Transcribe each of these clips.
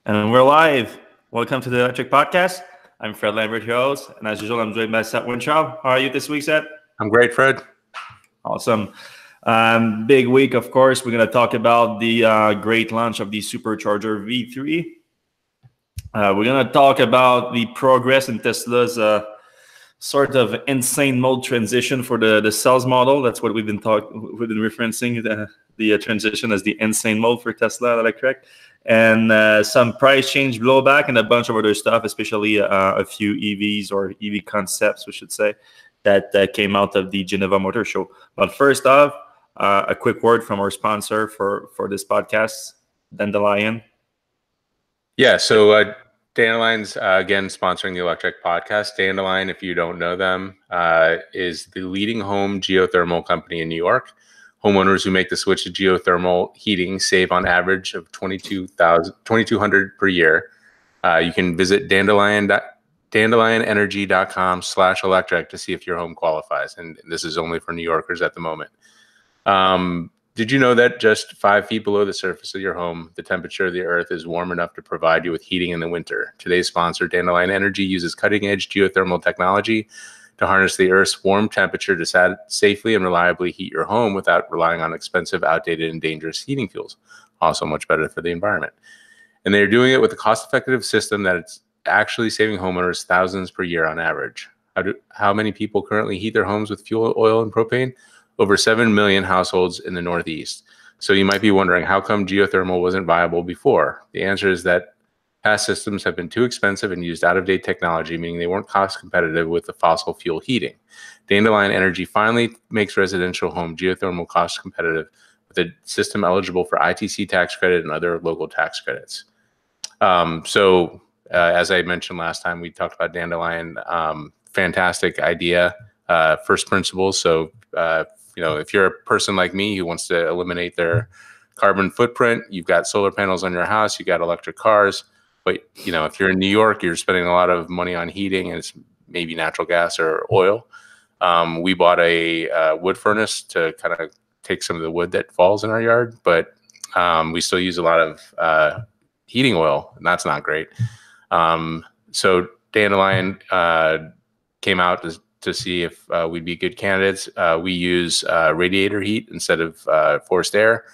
And we're live. Welcome to the Electrek Podcast. I'm Fred Lambert, your host, and as usual, I'm joined by Seth Wintraub. How are you this week, Seth? I'm great, Fred. Awesome. Big week, of course. We're going to talk about the great launch of the Supercharger V3. We're going to talk about the progress in Tesla's sort of insane mode transition for the sales model. That's what we've been referencing the transition as the insane mode for Tesla Electrek, and some price change blowback and a bunch of other stuff, especially a few EVs or EV concepts, we should say, that came out of the Geneva Motor Show. But first off, a quick word from our sponsor for this podcast, Dandelion. Yeah, so Dandelion's, again, sponsoring the Electrek Podcast. Dandelion, if you don't know them, is the leading home geothermal company in New York. Homeowners who make the switch to geothermal heating save on average of $2,200 per year. You can visit DandelionEnergy.com/electric to see if your home qualifies. And this is only for New Yorkers at the moment. Did you know that just 5 feet below the surface of your home, the temperature of the earth is warm enough to provide you with heating in the winter? Today's sponsor, Dandelion Energy, uses cutting-edge geothermal technology to harness the earth's warm temperature to safely and reliably heat your home without relying on expensive, outdated, and dangerous heating fuels. Also much better for the environment. And they're doing it with a cost-effective system that it's actually saving homeowners thousands per year on average. How many people currently heat their homes with fuel, oil, and propane? Over 7 million households in the Northeast. So you might be wondering, how come geothermal wasn't viable before? The answer is that past systems have been too expensive and used out-of-date technology, meaning they weren't cost competitive with the fossil fuel heating. Dandelion Energy finally makes residential home geothermal cost competitive with a system eligible for ITC tax credit and other local tax credits. As I mentioned last time, we talked about Dandelion. Fantastic idea, first principles. So, if you're a person like me who wants to eliminate their carbon footprint, you've got solar panels on your house, you got electric cars, but if you're in New York, you're spending a lot of money on heating, and it's maybe natural gas or oil. We bought a wood furnace to kind of take some of the wood that falls in our yard, but we still use a lot of heating oil, and that's not great. So Dandelion came out to see if we'd be good candidates. We use radiator heat instead of forced air.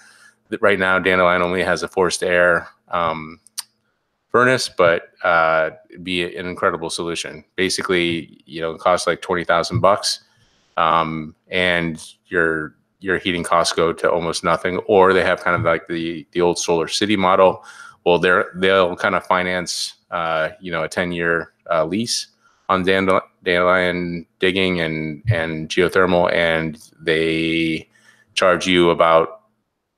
Right now, Dandelion only has a forced air furnace, but it'd be an incredible solution. Basically, it costs like $20,000, and your heating costs go to almost nothing. Or they have kind of like the old Solar City model. Well, they'll kind of finance a 10-year lease on Dandelion digging and geothermal, and they charge you about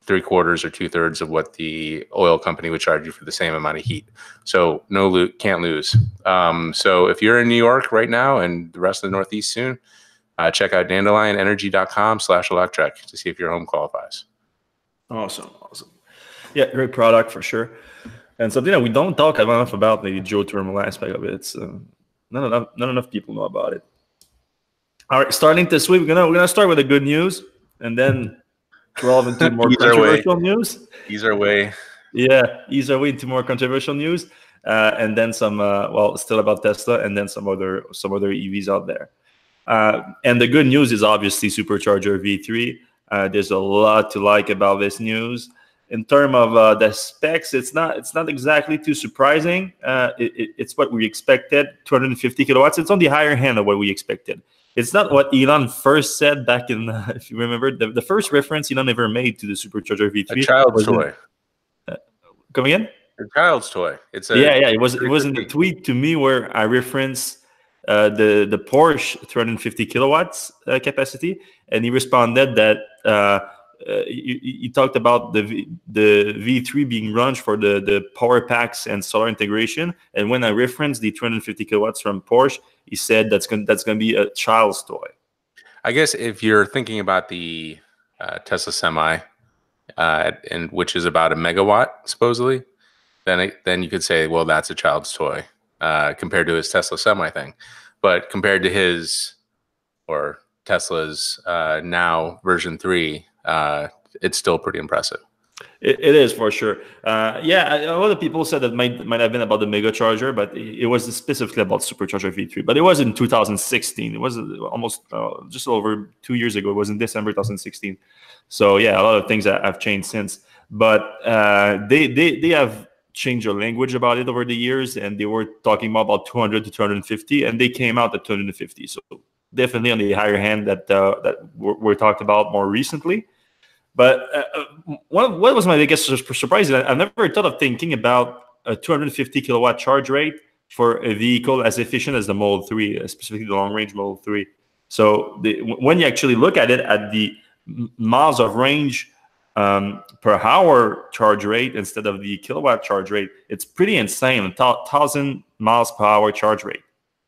3/4 or 2/3 of what the oil company would charge you for the same amount of heat. So can't lose. So if you're in New York right now and the rest of the Northeast soon, check out DandelionEnergy.com/electric to see if your home qualifies. Awesome. Yeah, great product for sure. And something that we don't talk enough about, the geothermal aspect of it. It's not enough people know about it. All right, starting this week, we're gonna start with the good news, and then delve into more controversial news. Ease our way. Yeah, ease our way into more controversial news, and then some. Still about Tesla, and then some other EVs out there. And the good news is obviously Supercharger V3. There's a lot to like about this news. In terms of the specs, it's not exactly too surprising. It's what we expected, 250 kilowatts. It's on the higher end of what we expected. It's not what Elon first said back in, if you remember, the first reference Elon ever made to the Supercharger V3. A child's toy. Come again? A child's toy. It was in the tweet to me where I referenced the Porsche 350 kilowatts capacity, and he responded that he talked about the V3 being launched for the power packs and solar integration. And when I referenced the 250 kilowatts from Porsche, he said that's going to be a child's toy. I guess if you're thinking about the Tesla Semi, and which is about a megawatt supposedly, then you could say, well, that's a child's toy compared to his Tesla Semi thing. But compared to his Tesla's now version 3, it's still pretty impressive. It is for sure. Yeah, a lot of people said that might have been about the mega charger, but it was specifically about Supercharger V3. But it was in 2016. It was almost just over 2 years ago. It was in December 2016. So yeah, a lot of things have changed since. But they have changed their language about it over the years, and they were talking about 200 to 250, and they came out at 250. So definitely on the higher hand that we're talked about more recently. But what was my biggest surprise? I never thought of thinking about a 250 kilowatt charge rate for a vehicle as efficient as the Model 3, specifically the long range Model 3. So when you actually look at it at the miles of range per hour charge rate instead of the kilowatt charge rate, it's pretty insane. 1,000 miles per hour charge rate.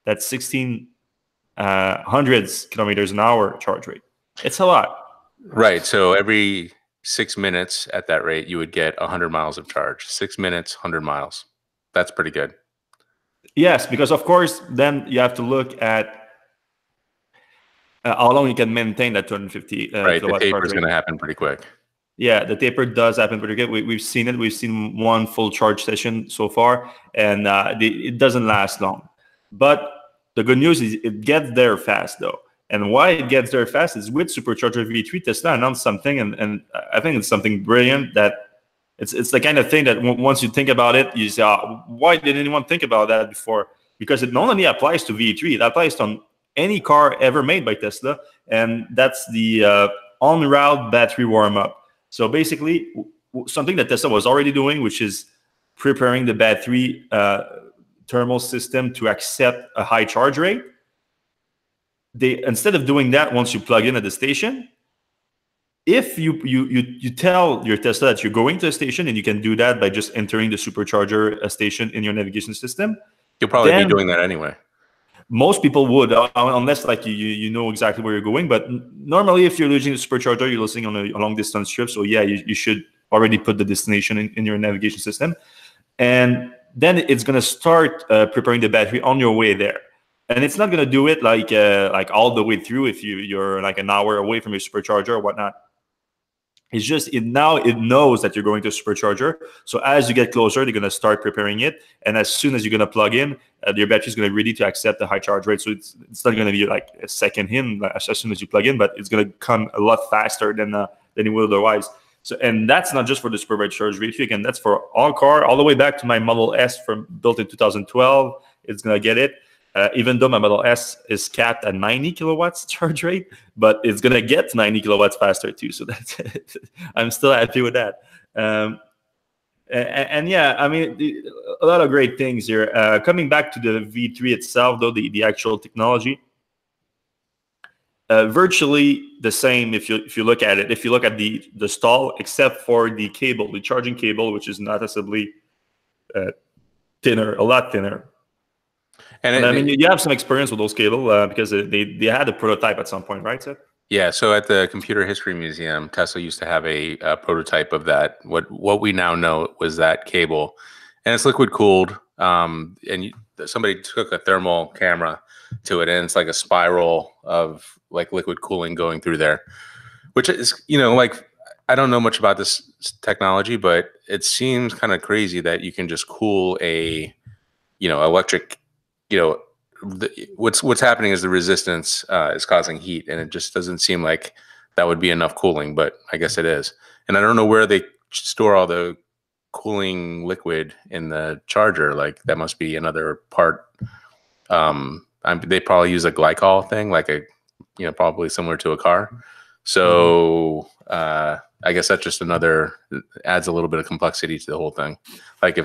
That's 1,600 kilometers an hour charge rate. It's a lot. Right. So every 6 minutes at that rate, you would get 100 miles of charge. 6 minutes, 100 miles. That's pretty good. Yes, because of course, then you have to look at how long you can maintain that 250 right. kilowatt The charge taper is rate. going to happen pretty quick. Yeah, the taper does happen pretty good. We've seen it. We've seen one full charge session so far, and it doesn't last long. But the good news is it gets there fast, though. And why it gets there fast is with Supercharger V3, Tesla announced something, and I think it's something brilliant that it's the kind of thing that once you think about it, you say, oh, why didn't anyone think about that before? Because it not only applies to V3, it applies to any car ever made by Tesla, and that's the on-route battery warm-up. So basically, something that Tesla was already doing, which is preparing the battery thermal system to accept a high charge rate. They, instead of doing that once you plug in at the station, if you tell your Tesla that you're going to a station, and you can do that by just entering the supercharger station in your navigation system, you'll probably be doing that anyway. Most people would, unless like you know exactly where you're going. But normally, if you're using a supercharger, you're listening on a long distance trip. So yeah, you should already put the destination in your navigation system, and then it's gonna start preparing the battery on your way there. And it's not going to do it like all the way through if you're like an hour away from your supercharger or whatnot. It's just now it knows that you're going to a supercharger. So as you get closer, they're going to start preparing it. And as soon as you're going to plug in, your battery is going to be ready to accept the high charge rate. So it's not going to be like a second in as soon as you plug in, but it's going to come a lot faster than it would otherwise. So, and that's not just for the Supercharger V3. Again, that's for all car, all the way back to my Model S built in 2012. It's going to get it. Even though my Model S is capped at 90 kilowatts charge rate, but it's going to get 90 kilowatts faster too. So that's I'm still happy with that. And yeah, I mean, a lot of great things here. Coming back to the V3 itself, though, the actual technology, virtually the same if you look at it. If you look at the stall, except for the cable, the charging cable, which is noticeably thinner, a lot thinner. And I mean, you have some experience with those cables because they had a prototype at some point, right, Seth? Yeah. So at the Computer History Museum, Tesla used to have a prototype of that. What we now know was that cable, and it's liquid cooled. And somebody took a thermal camera to it, and it's like a spiral of like liquid cooling going through there, which is, like, I don't know much about this technology, but it seems kind of crazy that you can just cool a, electric. What's happening is the resistance is causing heat, and it just doesn't seem like that would be enough cooling, but I guess it is. And I don't know where they store all the cooling liquid in the charger. Like, that must be another part. They probably use a glycol thing, like probably similar to a car. So I guess that's just adds a little bit of complexity to the whole thing. Like,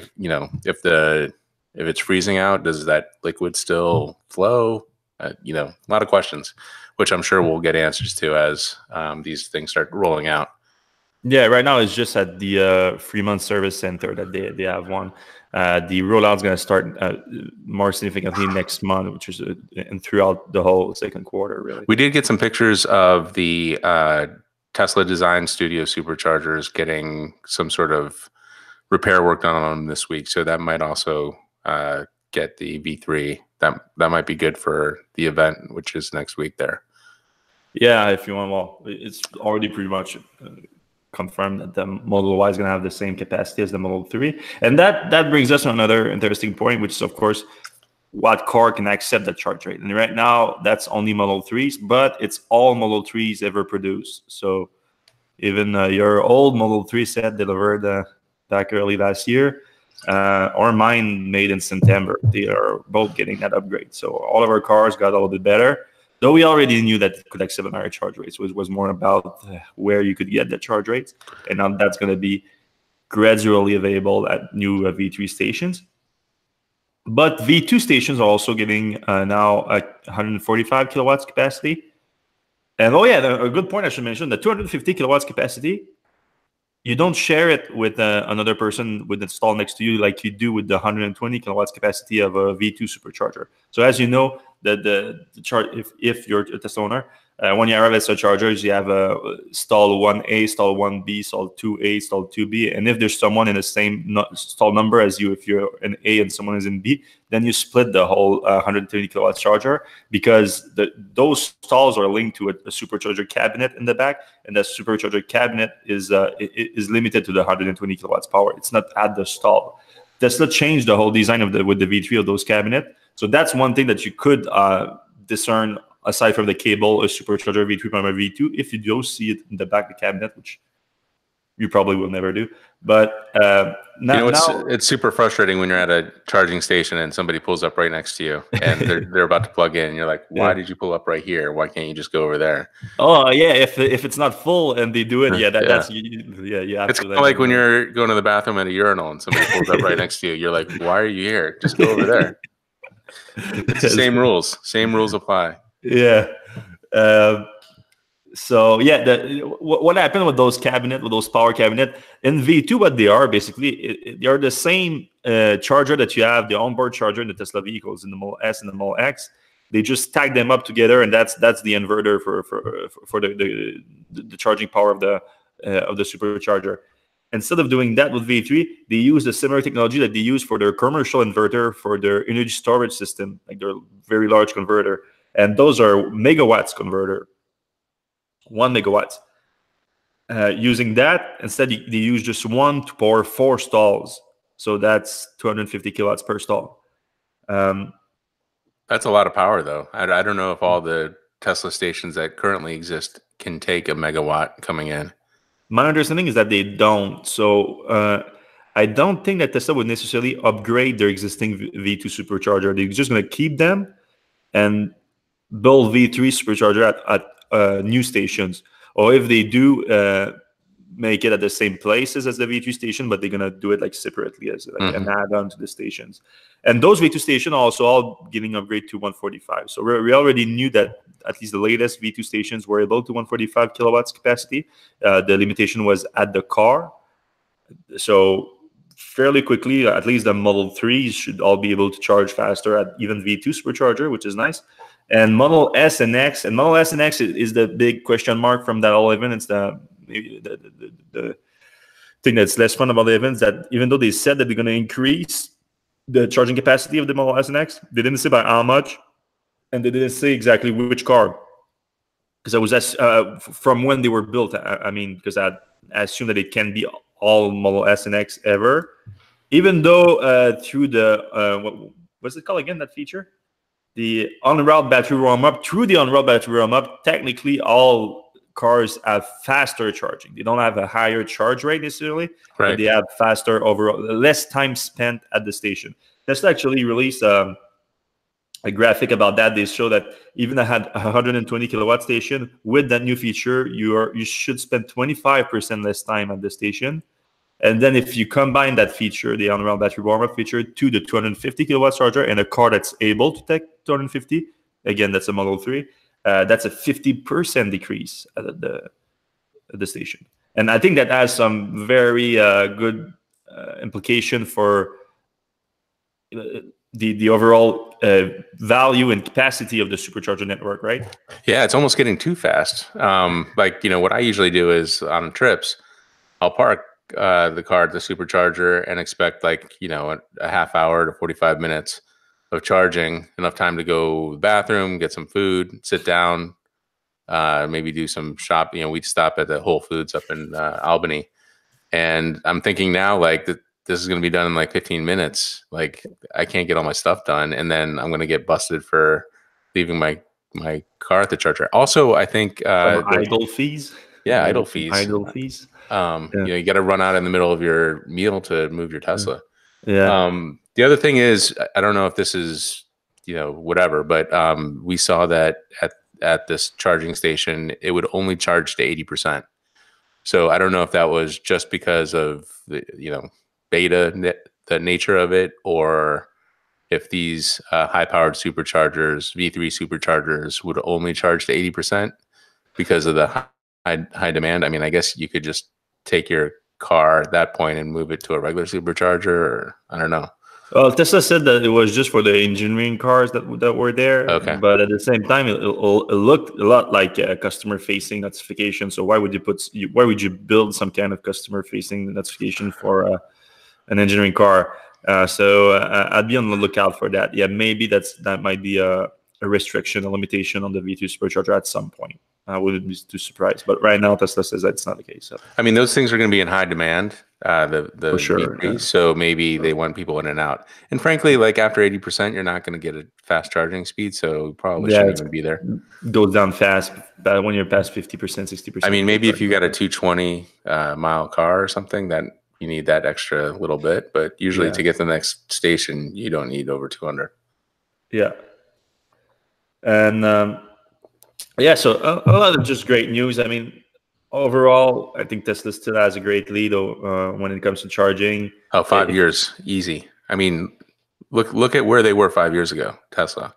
if it's freezing out, does that liquid still flow? A lot of questions, which I'm sure we'll get answers to as these things start rolling out. Yeah, right now it's just at the Fremont Service Center that they have one. The rollout is going to start more significantly next month, which is and throughout the whole second quarter, really. We did get some pictures of the Tesla Design Studio Superchargers getting some sort of repair work done on them this week, so that might also get the V3. That might be good for the event, which is next week there. Yeah, if you want. Well, it's already pretty much confirmed that the Model Y is going to have the same capacity as the Model 3. And that brings us to another interesting point, which is, of course, what car can accept that charge rate. And right now, that's only Model 3s, but it's all Model 3s ever produced. So even your old Model 3 set delivered back early last year, or mine made in September, they are both getting that upgrade. So all of our cars got a little bit better. Though we already knew that it could accept a higher charge rate. So it was more about where you could get the charge rates. And now that's going to be gradually available at new V3 stations. But V2 stations are also getting now 145 kilowatts capacity. And a good point I should mention, the 250 kilowatts capacity, you don't share it with another person with installed next to you like you do with the 120 kilowatts capacity of a V2 supercharger. So as you know, the chart, if you're a Tesla owner, when you arrive at Tesla chargers, you have stall 1A, stall 1B, stall 2A, stall 2B. And if there's someone in the same stall number as you, if you're an A and someone is in B, then you split the whole 130 kilowatt charger, because those stalls are linked to a supercharger cabinet in the back, and that supercharger cabinet is limited to the 120 kilowatts power. It's not at the stall. Tesla changed the whole design with the V3 of those cabinet. So that's one thing that you could discern aside from the cable, a supercharger V3 from a V2, if you do see it in the back of the cabinet, which you probably will never do. But now it's super frustrating when you're at a charging station and somebody pulls up right next to you and they're about to plug in. And you're like, why did you pull up right here? Why can't you just go over there? Oh yeah, if it's not full and they do it, that's It's kind of like when you're going to the bathroom at a urinal and somebody pulls up right next to you. You're like, why are you here? Just go over there. It's the same rules. Same rules apply. Yeah. So what happened with those cabinet, with those power cabinet in V2? What they are basically, they are the same charger that you have, the onboard charger in the Tesla vehicles, in the Model S and the Model X. They just tag them up together, and that's the inverter for the charging power of the supercharger. Instead of doing that with V3, they use the similar technology that they use for their commercial inverter for their energy storage system, like their very large converter. And those are megawatts converter, 1 megawatt. Using that, instead, they use just one to power 4 stalls. So that's 250 kilowatts per stall. That's a lot of power, though. I don't know if all the Tesla stations that currently exist can take a megawatt coming in. My understanding is that they don't. So I don't think that Tesla would necessarily upgrade their existing V2 supercharger. They're just going to keep them and build V3 supercharger at new stations. Or if they do make it at the same places as the V3 station, but they're going to do it like separately as like an add-on to the stations. And those V2 stations are also all getting upgrade to 145. So we already knew that at least the latest V2 stations were able to 145 kilowatts capacity. The limitation was at the car. So fairly quickly, at least the Model 3s should all be able to charge faster at even V2 supercharger, which is nice. And Model S and X, is the big question mark from that whole event. It's the thing that's less fun about the event, that even though they said that they're going to increase the charging capacity of the Model S and X, they didn't say by how much, and they didn't say exactly which car. Because I was from when they were built. I mean, because I assume that it can be all Model S and X ever, even though through the what's it called again? That feature, the on-route battery warm-up. Through the on-route battery warm-up, technically all cars have faster charging. They don't have a higher charge rate necessarily, but they have faster overall, less time spent at the station. Tesla actually released a graphic about that. They show that even I had 120 kilowatt station with that new feature, you should spend 25% less time at the station. And then if you combine that feature, the on-route battery warm-up feature, to the 250 kilowatt charger and a car that's able to take 250, again, that's a Model 3, that's a 50% decrease at the station. And I think that has some very good implication for the overall value and capacity of the supercharger network, right? Yeah, it's almost getting too fast. Like, what I usually do is on trips, I'll park the car at the supercharger and expect like, a half hour to 45 minutes of charging, enough time to go to the bathroom, get some food, sit down, maybe do some shop. We'd stop at the Whole Foods up in Albany, and I'm thinking now like that this is going to be done in like 15 minutes. Like I can't get all my stuff done, and then I'm going to get busted for leaving my car at the charger. Also, I think Some idle fees. yeah, Maybe idle some fees. idle fees. You got to run out in the middle of your meal to move your Tesla. Yeah. The other thing is, I don't know if this is, whatever, but we saw that at this charging station, it would only charge to 80%. So I don't know if that was just because of the, the nature of it, or if these high-powered superchargers, V3 superchargers, would only charge to 80% because of the high demand. I mean, I guess you could just take your car at that point and move it to a regular supercharger, or I don't know. Well, Tesla said that it was just for the engineering cars that were there. Okay. But at the same time, it looked a lot like a customer-facing notification. So why would you build some kind of customer-facing notification for an engineering car? So I'd be on the lookout for that. Yeah, maybe that might be a restriction, a limitation on the V2 Supercharger at some point. I wouldn't be too surprised. But right now, Tesla says that's not the case. So. I mean, those things are going to be in high demand, the For sure, V3, so maybe they want people in and out. And frankly, like after 80%, you're not going to get a fast charging speed, so you probably shouldn't even be there. Goes down fast when you're past 50%, 60%. I mean, maybe if you got a 220 mile car or something, that you need that extra little bit, but usually to get to the next station, you don't need over 200. Yeah. And yeah, so a lot of just great news. I mean, overall, I think Tesla still has a great lead when it comes to charging. Oh, 5 years, easy. I mean, look at where they were 5 years ago, Tesla.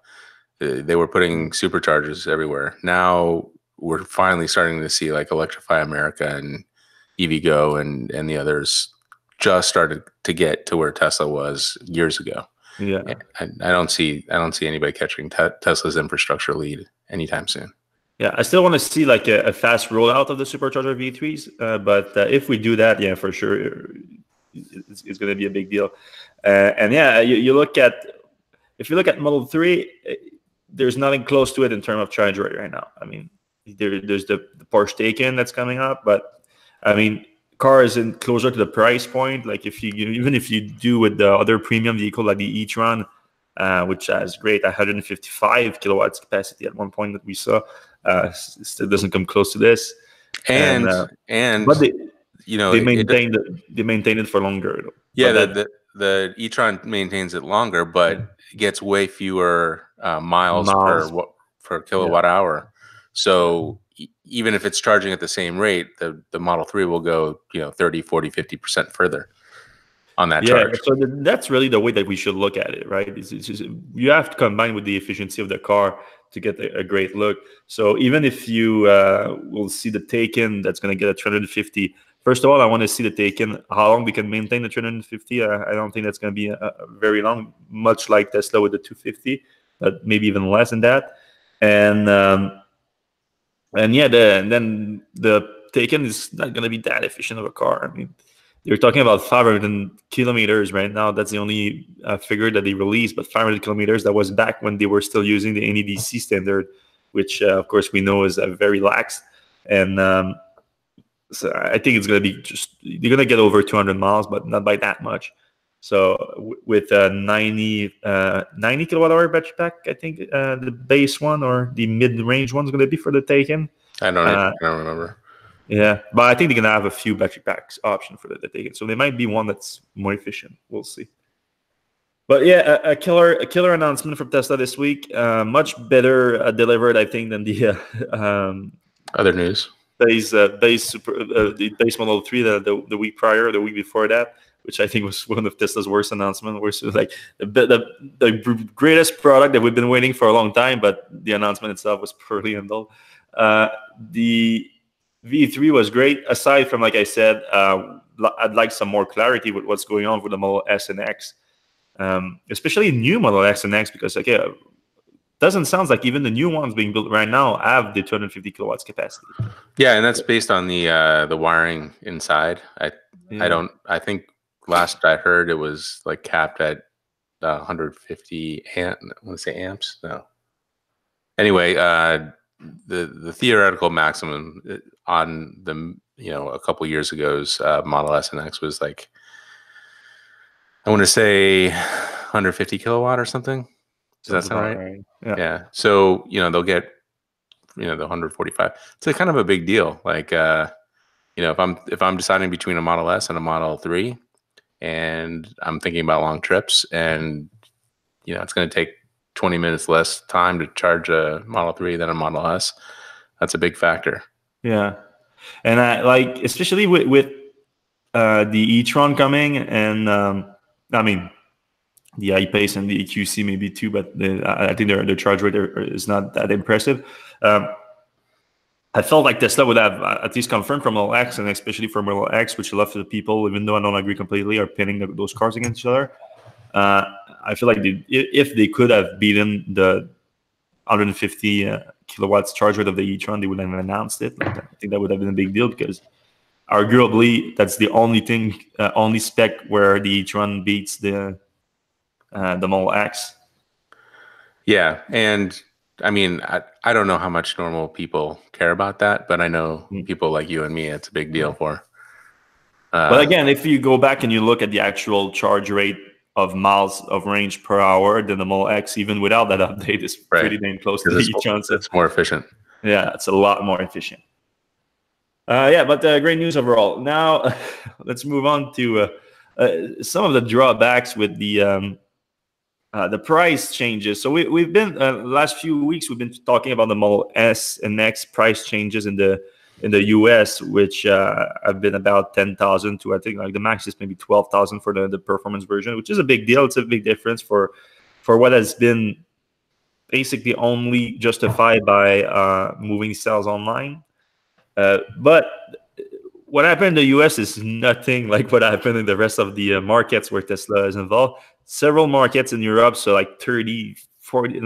They were putting superchargers everywhere. Now we're finally starting to see like Electrify America and EVgo and the others just started to get to where Tesla was years ago. Yeah, I don't see anybody catching Tesla's infrastructure lead anytime soon. Yeah, I still want to see like a fast rollout of the Supercharger V3s, but if we do that, yeah, for sure, it's going to be a big deal. And yeah, if you look at Model 3, there's nothing close to it in terms of charge rate right now. I mean, there's the Porsche Taycan that's coming up, but I mean, cars in closer to the price point. Like even if you do with the other premium vehicle like the e-tron, which has great 155 kilowatts capacity at one point that we saw. Still doesn't come close to this, but they maintained it for longer. Yeah, the e-tron maintains it longer, but it gets way fewer miles per kilowatt hour. So even if it's charging at the same rate, the Model 3 will go 30, 40, 50% further on that charge. So that's really the way that we should look at it, right? It's just, you have to combine with the efficiency of the car to get a great look. So even if you will see the Taycan that's going to get a 350, first of all, I want to see the Taycan, how long we can maintain the 350. I don't think that's going to be a very long, much like Tesla with the 250, but maybe even less than that. And yeah, then the Taycan is not going to be that efficient of a car. I mean, you're talking about 500 kilometers right now. That's the only figure that they released, but 500 kilometers, that was back when they were still using the NEDC standard, which, of course, we know is very lax. And so I think it's going to be you're going to get over 200 miles, but not by that much. So with a 90 kilowatt hour battery pack, I think the base one or the mid-range one is going to be for the Taycan. I don't remember. Yeah, but I think they're gonna have a few battery packs option for the Taycan, so there might be one that's more efficient. We'll see. But yeah, a killer announcement from Tesla this week. Much better delivered, I think, than the other news. Base Model 3 the week prior, the week before that, which I think was one of Tesla's worst announcements. Where it was like the greatest product that we've been waiting for a long time, but the announcement itself was poorly handled. The V3 was great. Aside from, like I said, I'd like some more clarity with what's going on with the Model S and X, especially new Model S and X, because doesn't sound like even the new ones being built right now have the 250 kilowatts capacity. Yeah, and that's based on the wiring inside. I think last I heard it was like capped at 150 amps. No. Anyway, the theoretical maximum on the a couple years ago's Model S and X was like, I want to say 150 kilowatt or something. Does that sound right? Yeah. So they'll get the 145. It's a kind of a big deal. Like if I'm deciding between a Model S and a Model 3, and I'm thinking about long trips, and it's going to take 20 minutes less time to charge a Model 3 than a Model S. That's a big factor. Yeah. And I like, especially with the e-tron coming, and I mean, the iPace and the EQC maybe too, but I think their charge rate is not that impressive. I felt like Tesla would have at least confirmed from Model X, and especially for Model X, which a lot of the people, even though I don't agree completely, are pinning those cars against each other. I feel like if they could have beaten the 150 kilowatts charge rate of the e-tron, they would have announced it. Like, I think that would have been a big deal, because arguably that's the only thing, only spec where the e-tron beats the Model X. Yeah, and I mean, I don't know how much normal people care about that, but I know people like you and me, it's a big deal for. But again, if you go back and you look at the actual charge rate of miles of range per hour, then the Model X, even without that update, is pretty damn close to the e-tron. It's more efficient. Yeah, it's a lot more efficient. But great news overall. Now, let's move on to some of the drawbacks with the price changes. So we've been last few weeks we've been talking about the Model S and X price changes in the US, which have been about 10,000 to, I think, like the max is maybe 12,000 for the performance version, which is a big deal. It's a big difference for what has been basically only justified by moving sales online. But what happened in the US is nothing like what happened in the rest of the markets where Tesla is involved. Several markets in Europe, so like 30, 40,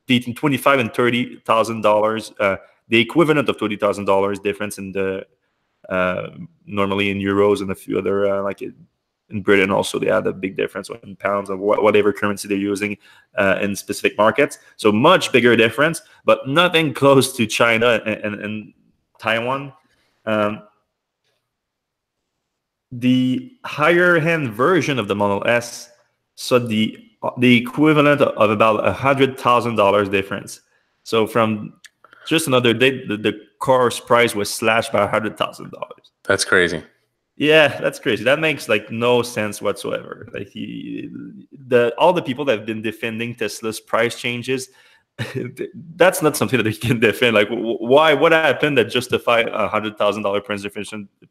between $25,000 and $30,000, the equivalent of $20,000 difference in the normally in euros, and a few other like in Britain also they had a big difference in pounds of whatever currency they're using in specific markets. So much bigger difference, but nothing close to China and Taiwan. The higher end version of the Model S saw the equivalent of about $100,000 difference. So from just another day, the car's price was slashed by $100,000. That's crazy. Yeah, that's crazy. That makes like no sense whatsoever. Like all the people that have been defending Tesla's price changes, that's not something that they can defend. Like, why? What happened that justify $100,000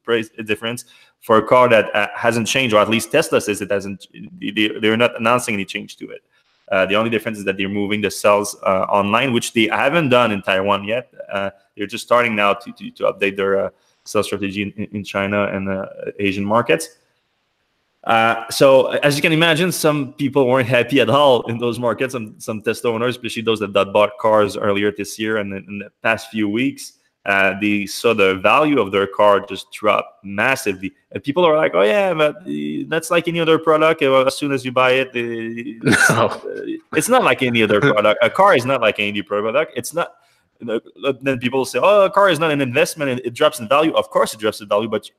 price difference for a car that hasn't changed, or at least Tesla says it hasn't? They're not announcing any change to it. The only difference is that they're moving the sales online, which they haven't done in Taiwan yet. They're just starting now to update their sales strategy in China and Asian markets. So as you can imagine, some people weren't happy at all in those markets. Some Tesla owners, especially those that bought cars earlier this year and in the past few weeks, they saw the value of their car just drop massively. And people are like, "Oh yeah, but that's like any other product. As soon as you buy it, it's not like any other product. A car is not like any product. It's not." Then people say, "Oh, a car is not an investment. It drops in value." Of course, it drops in value, but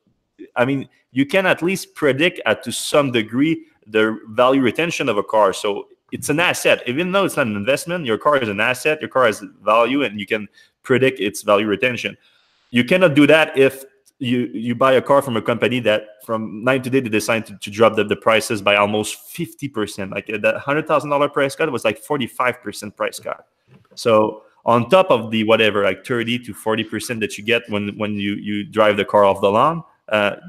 I mean, you can at least predict to some degree the value retention of a car. So it's an asset. Even though it's not an investment, your car is an asset. Your car has value, and you can predict its value retention. You cannot do that if you buy a car from a company that from night to day they decide to drop the prices by almost 50%. Like that $100,000 price cut was like 45% price cut. So on top of the whatever, like 30 to 40% that you get when you drive the car off the lawn,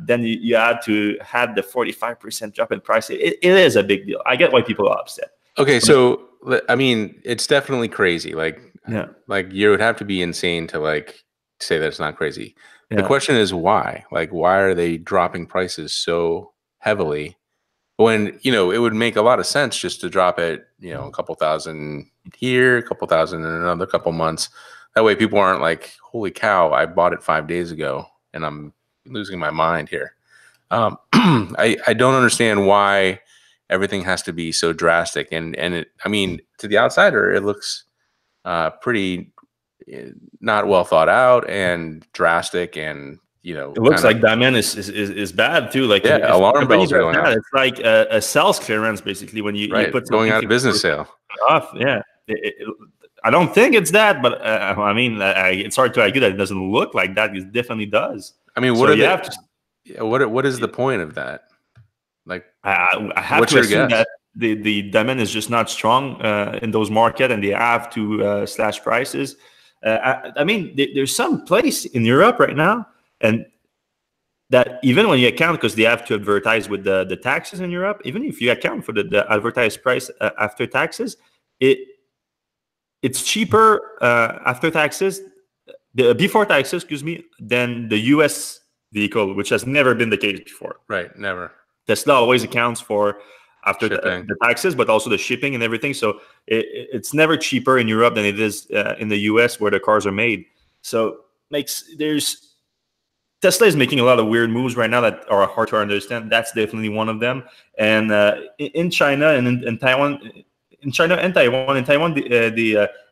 then you had to have the 45% drop in price. It is a big deal. I get why people are upset. Okay, so I mean, it's definitely crazy. Like, yeah, like you would have to be insane to like say that it's not crazy. Yeah. The question is why? Like, why are they dropping prices so heavily? When it would make a lot of sense just to drop it, a couple thousand here, a couple thousand in another couple months. That way, people aren't like, "Holy cow! I bought it 5 days ago, and I'm losing my mind here." I don't understand why everything has to be so drastic. And it, I mean, to the outsider, it looks pretty not well thought out and drastic, and It looks like Diamond is bad too. Like yeah, if alarm company bells are does going that, off. it's like a sales clearance basically when you put Going something out of business 50% sale. off. Yeah, I don't think it's that, but I mean, it's hard to argue that it doesn't look like that. It definitely does. I mean, So what are you they? have to, What is the point of that? Like, I have what's to your assume guess? that the demand is just not strong in those markets, and they have to slash prices. I mean, there's some place in Europe right now, and that even when you account, because they have to advertise with the taxes in Europe, even if you account for the advertised price after taxes, it's cheaper after taxes, before taxes, excuse me, than the U.S. vehicle, which has never been the case before. Right, never. Tesla always accounts for after the taxes, but also the shipping and everything. So it's never cheaper in Europe than it is in the US where the cars are made. So Tesla is making a lot of weird moves right now that are hard to understand. That's definitely one of them. And in China and in Taiwan,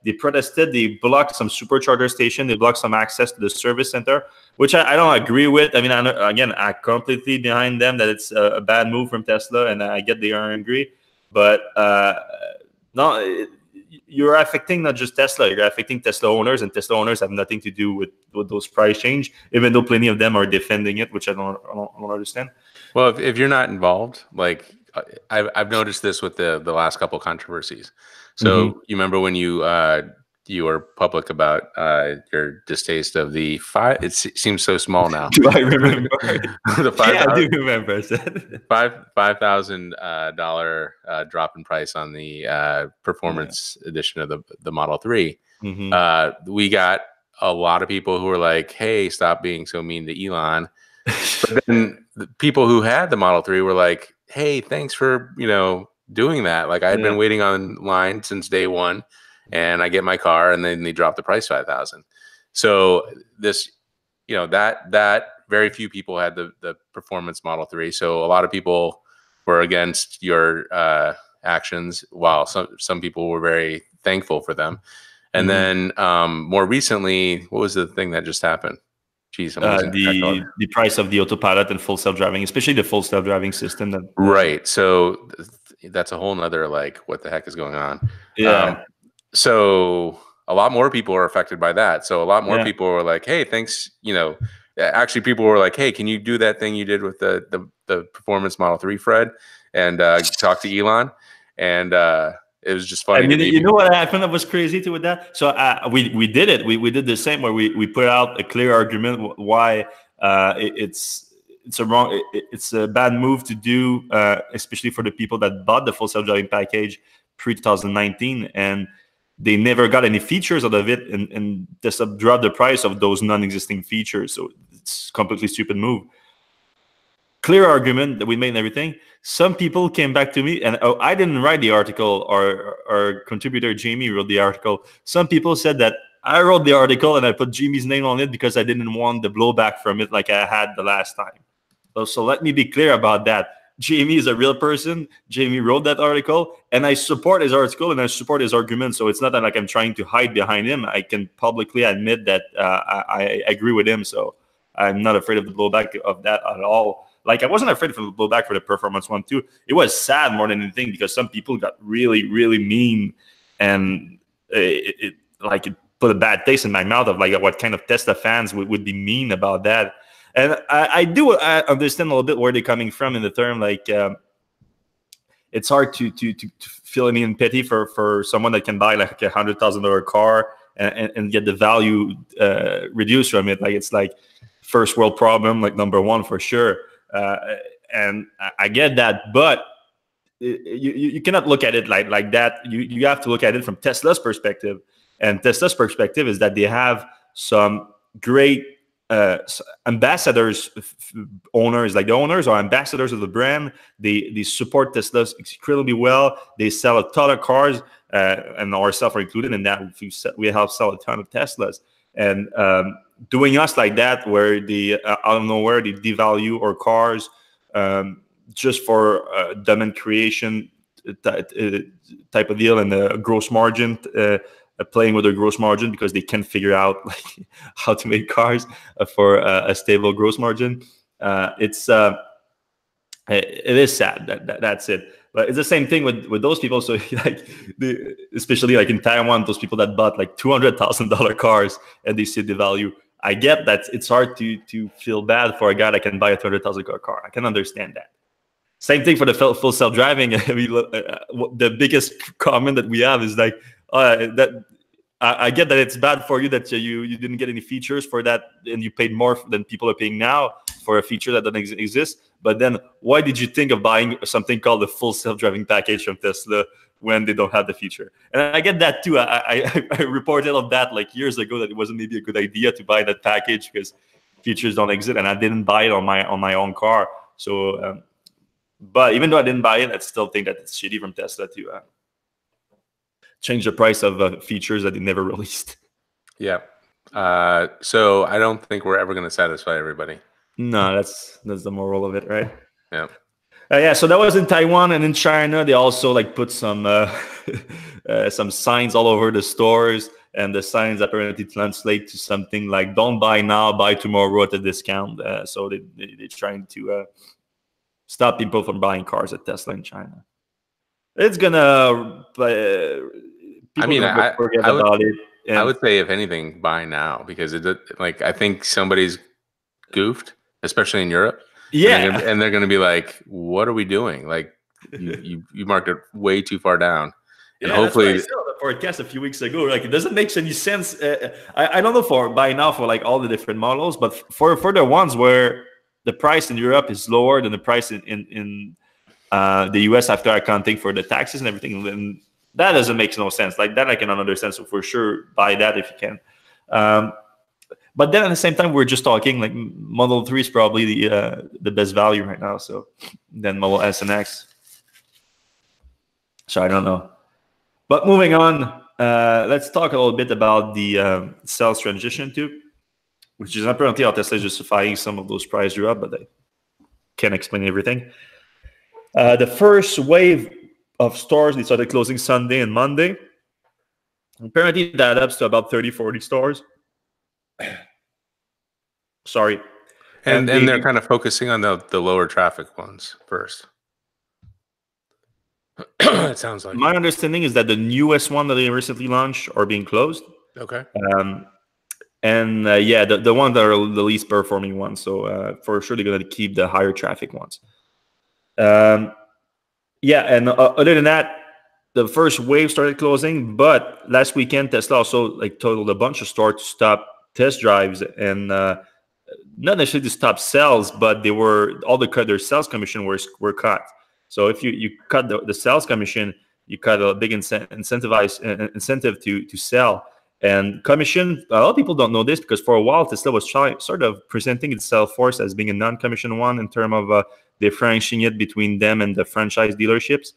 they protested. They blocked some supercharger station. They blocked some access to the service center, which I don't agree with. I mean, I completely behind them that it's a bad move from Tesla, and I get they are angry, but no. You're affecting not just Tesla, you're affecting Tesla owners, and Tesla owners have nothing to do with those price change, even though plenty of them are defending it, which I don't understand. Well, if you're not involved, like I've noticed this with the last couple of controversies. So you remember when you were public about your distaste of the five? It seems so small now. Do I remember? The 5, yeah, I do remember. $5,000 drop in price on the performance edition of the Model 3. We got a lot of people who were like, "Hey, stop being so mean to Elon." But then the people who had the Model 3 were like, "Hey, thanks for doing that. Like I had been waiting online since day one, and I get my car, and then they drop the price $5,000." So this, that very few people had the performance Model 3. So a lot of people were against your actions, while some people were very thankful for them. And then more recently, what was the thing that just happened? Jeez, the price of the autopilot and full self-driving, especially the full self-driving system. Right. So that's a whole nother, like, what the heck is going on? Yeah. So a lot more people are affected by that. So a lot more people were like, "Hey, thanks." Actually, people were like, "Hey, can you do that thing you did with the performance Model 3, Fred, and talk to Elon?" And it was just funny. I mean, you know what happened that was crazy too with that? So we did it. We did the same, where we put out a clear argument why it's a bad move to do, especially for the people that bought the full self-driving package pre-2019, and they never got any features out of it, and just dropped the price of those non-existing features. So it's a completely stupid move. Clear argument that we made and everything. Some people came back to me, and I didn't write the article. Our contributor Jamie wrote the article. Some people said that I wrote the article and I put Jamie's name on it because I didn't want the blowback from it like I had the last time. So let me be clear about that. Jamie is a real person. Jamie wrote that article, and I support his article and I support his argument. So it's not that like I'm trying to hide behind him. I can publicly admit that I agree with him. So I'm not afraid of the blowback of that at all. Like, I wasn't afraid of the blowback for the performance one too. It was sad more than anything because some people got really, really mean, and it put a bad taste in my mouth of like what kind of Tesla fans would be mean about that. And I understand a little bit where they're coming from in the term, like it's hard to feel any empathy for someone that can buy like $100,000 car and get the value reduced from it. Like, it's like first world problem, like number one for sure. And I get that, but you cannot look at it like that. You have to look at it from Tesla's perspective, and Tesla's perspective is that they have some great ambassadors, owners. Like, the owners are ambassadors of the brand. They support Tesla incredibly well. They sell a ton of cars, and ourselves are included in that. We help sell a ton of Teslas, and doing us like that, where they out of nowhere they devalue our cars just for demand creation type of deal, and a gross margin playing with their gross margin because they can't figure out like how to make cars for a stable gross margin. It is sad that's it. But it's the same thing with those people. So like, especially like in Taiwan, those people that bought like $200,000 cars and they see the value. I get that it's hard to feel bad for a guy that can buy a $200,000 car. I can understand that. Same thing for the full self-driving. I mean, the biggest comment that we have is like, that I get that it's bad for you that you didn't get any features for that, and you paid more than people are paying now for a feature that doesn't exist. But then why did you think of buying something called the full self-driving package from Tesla when they don't have the feature? And I get that too. I reported on that like years ago that it wasn't maybe a good idea to buy that package because features don't exist, and I didn't buy it on my own car. So, but even though I didn't buy it, I still think that it's shitty from Tesla to change the price of features that they never released. Yeah. So I don't think we're ever going to satisfy everybody. No, that's the moral of it, right? Yeah. Yeah. So that was in Taiwan, and in China, they also like put some signs all over the stores, and the signs apparently translate to something like "Don't buy now, buy tomorrow at a discount." So they're trying to stop people from buying cars at Tesla in China. It's gonna. I mean, forget about it. And I would say, if anything, buy now, because I think somebody's goofed, especially in Europe. yeah, and they're gonna be like, "What are we doing? Like, you marked it way too far down." And hopefully, that's what I said on the podcast a few weeks ago. Like, it doesn't make any sense. I don't know for buy now for like all the different models, but for the ones where the price in Europe is lower than the price in the US after accounting for the taxes and everything, then that doesn't make no sense. Like that I cannot understand. So for sure, buy that if you can. But then at the same time, we're just talking like Model 3 is probably the best value right now. So then Model S and X. So I don't know. But moving on, let's talk a little bit about the sales transition too, which is apparently how Tesla is justifying some of those price drop, but I can't explain everything. The first wave of stores, they started closing Sunday and Monday. Apparently that adds to about 30-40 stores. Sorry. and they're kind of focusing on the lower traffic ones first. It sounds like. My understanding is that the newest one that they recently launched are being closed. Okay. And the ones that are the least performing ones. So for sure they're going to keep the higher traffic ones. And other than that, the first wave started closing. But last weekend, Tesla also like totaled a bunch of stores to stop test drives and not necessarily to stop sales, but their sales commission were cut. So if you cut the sales commission, you cut a big incentive to sell. And commission, a lot of people don't know this because for a while Tesla was sort of presenting its sales force as being a non-commission one in terms of differentiating it between them and the franchise dealerships.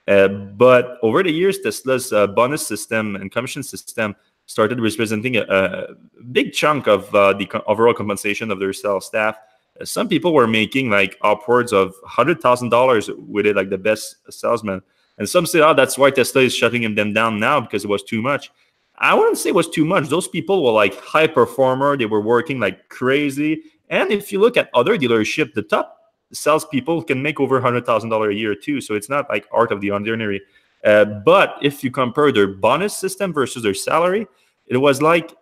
But over the years, Tesla's bonus system and commission system started representing a big chunk of the overall compensation of their sales staff. Some people were making like upwards of $100,000 with it, like the best salesman. And some say, that's why Tesla is shutting them down now because it was too much. I wouldn't say it was too much. Those people were like high performer. They were working like crazy. And if you look at other dealerships, the top salespeople can make over $100,000 a year too. So it's not like out of the ordinary. But if you compare their bonus system versus their salary, it was like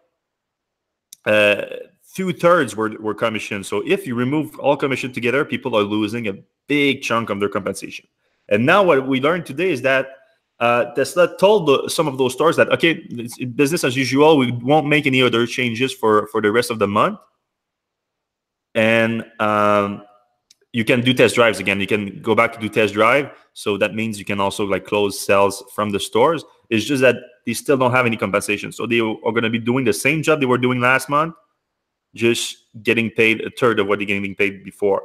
2/3 were commission. So if you remove all commission together, people are losing a big chunk of their compensation. And now what we learned today is that Tesla told some of those stores that, okay, it's business as usual. We won't make any other changes for the rest of the month. And you can do test drives again. You can go back to do test drive. So that means you can also like close sales from the stores. It's just that they still don't have any compensation. So they are going to be doing the same job they were doing last month, just getting paid a third of what they're getting paid before.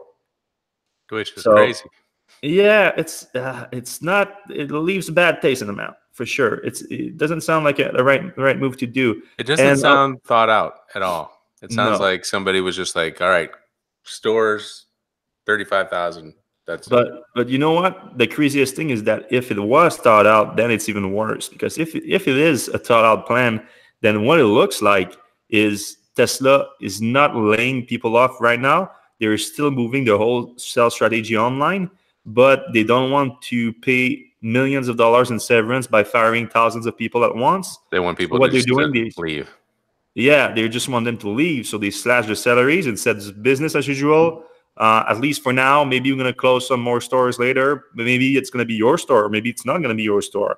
Which is crazy. Yeah, it's not. It leaves a bad taste in the mouth for sure. It doesn't sound like the right move to do. It doesn't sound thought out at all. It sounds like somebody was just like, all right, stores, $35,000. But you know what? The craziest thing is that if it was thought out, then it's even worse. Because if it is a thought out plan, then what it looks like is Tesla is not laying people off right now. They're still moving the whole sales strategy online, but they don't want to pay millions of dollars in severance by firing thousands of people at once. They want people so what to they're doing, leave. Yeah, they just want them to leave. So they slash their salaries and said it's business as usual. At least for now, maybe we're going to close some more stores later. But maybe it's going to be your store, or maybe it's not going to be your store.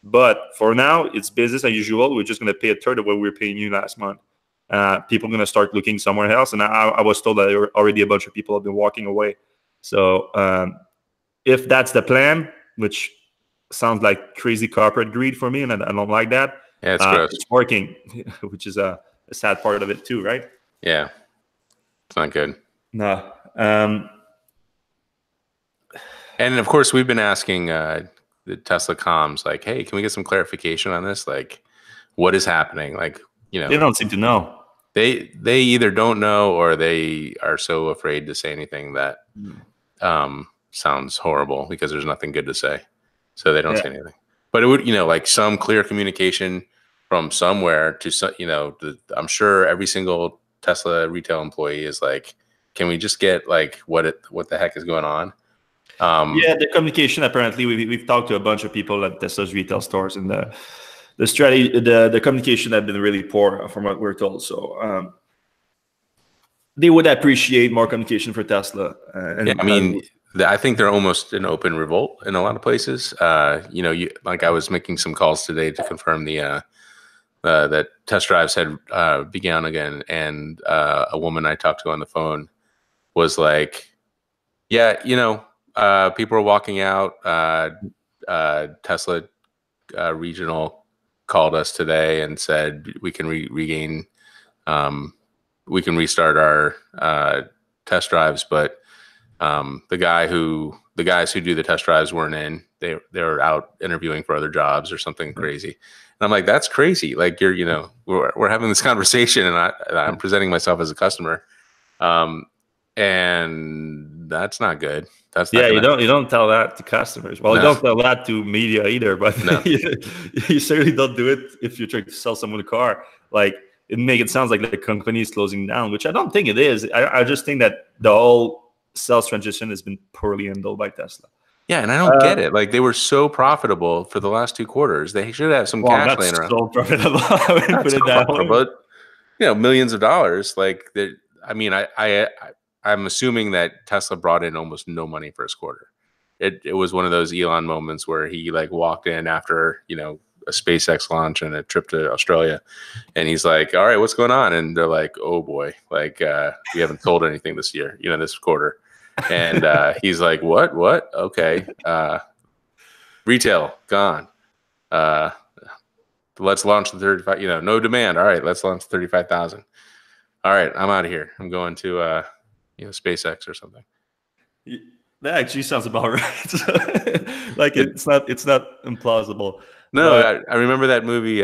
But for now, it's business as usual. We're just going to pay a third of what we were paying you last month. People are going to start looking somewhere else. And I was told that there were already a bunch of people have been walking away. So if that's the plan, which sounds like crazy corporate greed for me, and I don't like that. Yeah, it's gross. It's working, which is a sad part of it too, right? Yeah, it's not good. No. And of course, we've been asking the Tesla comms, like, hey, can we get some clarification on this? Like, what is happening? Like, they don't seem to know. They either don't know, or they are so afraid to say anything that sounds horrible, because there's nothing good to say, so they don't say anything. But it would, like some clear communication from somewhere to, I'm sure every single Tesla retail employee is like, can we just get like what the heck is going on? The communication, apparently we've talked to a bunch of people at Tesla's retail stores, and the strategy, the communication had been really poor from what we're told. So they would appreciate more communication for Tesla. I think they're almost in open revolt in a lot of places. Like I was making some calls today to confirm that test drives had begun again, and a woman I talked to on the phone was like, yeah, people are walking out. Tesla regional called us today and said we can we can restart our test drives, but the guys who do the test drives weren't in. They were out interviewing for other jobs or something crazy. And I'm like, that's crazy. Like we're having this conversation, and I'm presenting myself as a customer. And that's not good. That's not you don't tell that to customers. Well, you don't tell that to media either, but no. you certainly don't do it if you're trying to sell someone a car. Like, it sounds like the company is closing down, which I don't think it is. I just think that the whole sales transition has been poorly handled by Tesla. Yeah, and I don't get it. Like, they were so profitable for the last 2 quarters. They should have some cash laying around. So profitable. I wouldn't put it that way. But millions of dollars. Like, I'm assuming that Tesla brought in almost no money first quarter. It was one of those Elon moments where he like walked in after a SpaceX launch and a trip to Australia, and he's like, "All right, what's going on?" And they're like, "Oh boy, like we haven't sold anything this year, this quarter." And he's like, "What? Okay, retail gone. Let's launch the 35. No demand. All right, let's launch 35,000. All right, I'm out of here. I'm going to SpaceX or something." That actually sounds about right. Like it's not implausible. No, I remember that movie,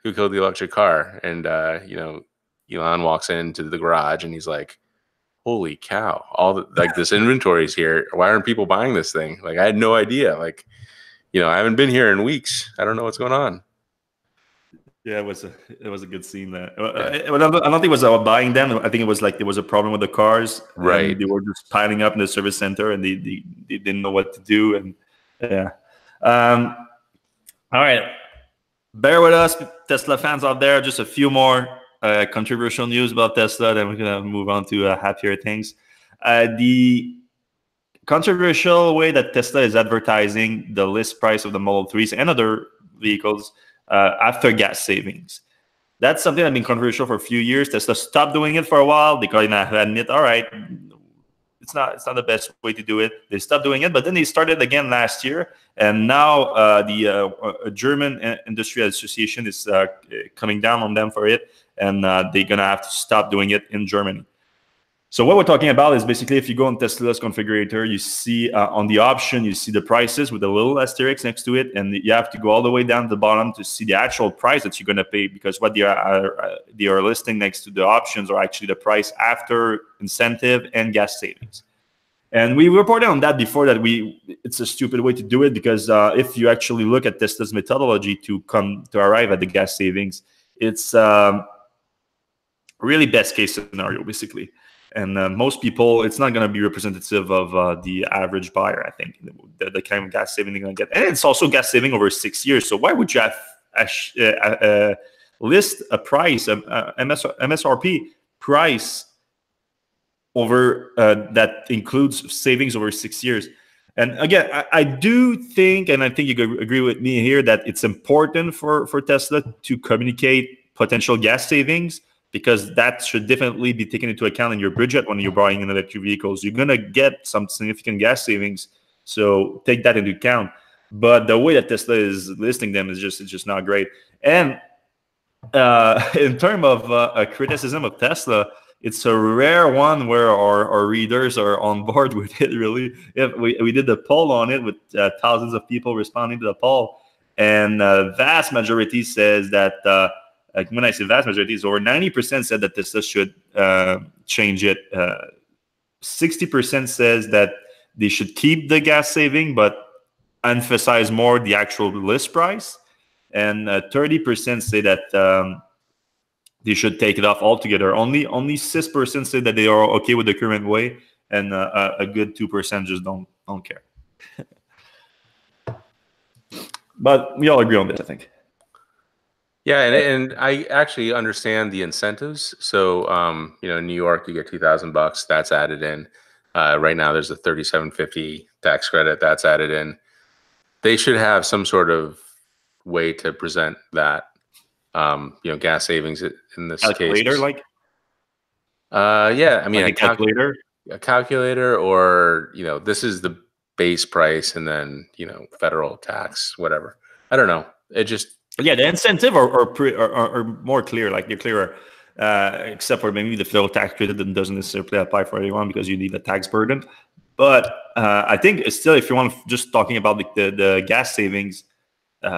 Who Killed the Electric Car? And Elon walks into the garage and he's like, "Holy cow! This inventory is here. Why aren't people buying this thing? Like, I had no idea. Like, I haven't been here in weeks. I don't know what's going on." Yeah, it was a good scene there. I don't think it was about buying them. I think it was like there was a problem with the cars. Right. They were just piling up in the service center, and they didn't know what to do. And yeah. All right. Bear with us, Tesla fans out there. Just a few more controversial news about Tesla, then we're going to move on to happier things. The controversial way that Tesla is advertising the list price of the Model 3s and other vehicles after gas savings. That's something that's been controversial for a few years. Tesla stopped doing it for a while. They kind of admit, all right, it's not the best way to do it. They stopped doing it, but then they started again last year. And now the German Industry Association is coming down on them for it. And they're going to have to stop doing it in Germany. So what we're talking about is basically if you go on Tesla's configurator, you see on the option, you see the prices with a little asterisk next to it. And you have to go all the way down to the bottom to see the actual price that you're going to pay, because what they are listing next to the options are actually the price after incentive and gas savings. And we reported on that before that it's a stupid way to do it, because if you actually look at Tesla's methodology to arrive at the gas savings, it's really best case scenario basically. And most people, it's not going to be representative of the average buyer. I think the kind of gas saving they're going to get, and it's also gas saving over 6 years. So why would you have list a price, MSRP price over that includes savings over 6 years? And again, I do think, and I think you could agree with me here, that it's important for Tesla to communicate potential gas savings, because that should definitely be taken into account in your budget when you're buying an electric vehicles. You're gonna get some significant gas savings, so take that into account. But the way that Tesla is listing them is just not great. And in terms of a criticism of Tesla, it's a rare one where our readers are on board with it, really. If we did the poll on it with thousands of people responding to the poll, and vast majority says that, like when I say vast majority, it's over 90% said that Tesla should change it. 60% says that they should keep the gas saving, but emphasize more the actual list price. And 30% say that they should take it off altogether. Only 6% say that they are okay with the current way, and a good 2% just don't care. But we all agree on this, I think. Yeah, and I actually understand the incentives. So, in New York, you get $2,000. That's added in. Right now, there's a $3,750 tax credit that's added in. They should have some sort of way to present that. Gas savings in this calculator, case. like. Yeah, I mean, like a calculator, or this is the base price, and then federal tax, whatever. I don't know. It just. Yeah, the incentive are more clear, like they're clearer, except for maybe the federal tax credit that doesn't necessarily apply for everyone because you need a tax burden. But I think it's still, if you want to just talking about the gas savings,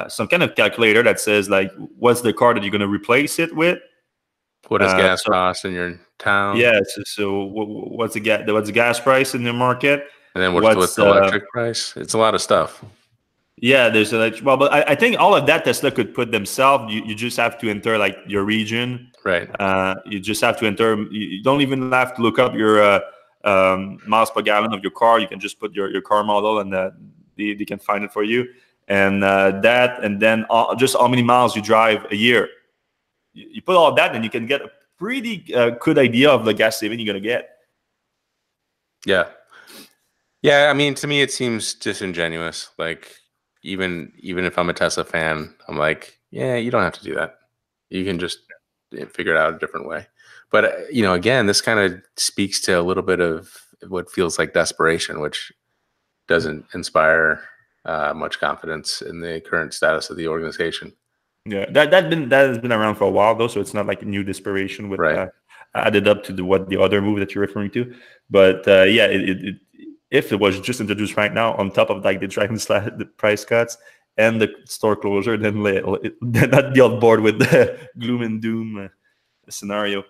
some kind of calculator that says like what's the car that you're going to replace it with. What does gas cost in your town? Yeah, so what's the gas price in the market? And then what's the electric price? It's a lot of stuff. Yeah, there's but I think all of that Tesla could put themselves. You just have to enter like your region, right? You just have to enter. You don't even have to look up your miles per gallon of your car. You can just put your car model, and they can find it for you. And and then just how many miles you drive a year. You put all of that, and you can get a pretty good idea of the gas saving you're gonna get. Yeah. I mean, to me, it seems disingenuous. Like. Even if I'm a Tesla fan, I'm like, yeah, you don't have to do that. You can just figure it out a different way. But again, this kind of speaks to a little bit of what feels like desperation, which doesn't inspire much confidence in the current status of the organization. Yeah, that has been around for a while though, so it's not like a new desperation with added up to what the other move that you're referring to. But if it was just introduced right now on top of like the the price cuts and the store closure, then I'd be on board with the gloom and doom scenario.